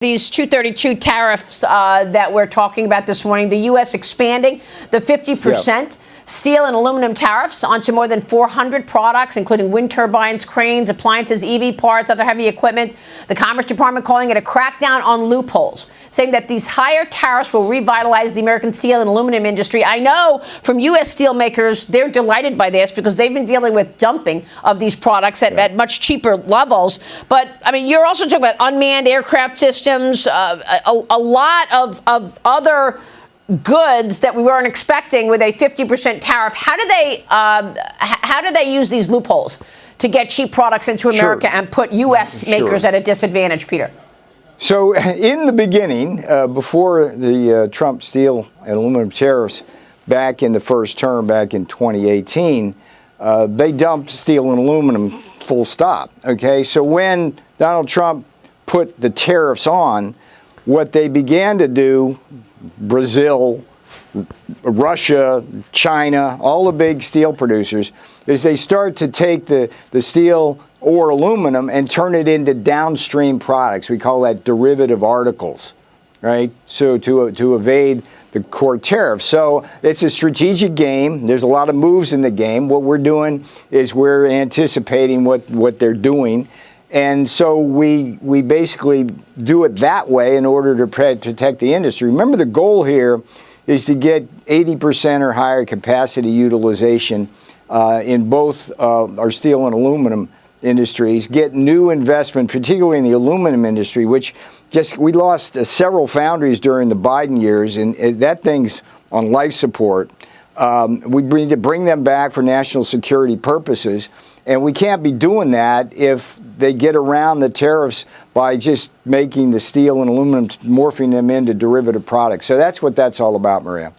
These 232 tariffs that we're talking about this morning, the U.S. expanding the 50% steel and aluminum tariffs onto more than 400 products, including wind turbines, cranes, appliances, EV parts, other heavy equipment. The Commerce Department calling it a crackdown on loopholes, saying that these higher tariffs will revitalize the American steel and aluminum industry. I know from U.S. steel makers, they're delighted by this because they've been dealing with dumping of these products at much cheaper levels. But, I mean, you're also talking about unmanned aircraft systems, a lot of other goods that we weren't expecting with a 50% tariff. How do they use these loopholes to get cheap products into America and put U.S. makers at a disadvantage, Peter? So in the beginning, before the Trump steel and aluminum tariffs back in the first term, back in 2018, they dumped steel and aluminum full stop. Okay, so when Donald Trump put the tariffs on, what they began to do, Brazil, Russia, China, all the big steel producers, is they start to take the steel or aluminum and turn it into downstream products. We call that derivative articles, right? So to evade the core tariff. So it's a strategic game. There's a lot of moves in the game. What we're doing is we're anticipating what they're doing. And so we basically do it that way in order to protect the industry. Remember, the goal here is to get 80% or higher capacity utilization in both our steel and aluminum industries, get new investment, particularly in the aluminum industry, which we lost several foundries during the Biden years, and that thing's on life support. We need to bring them back for national security purposes. And we can't be doing that if they get around the tariffs by just making the steel and aluminum, morphing them into derivative products. So that's what that's all about, Maria.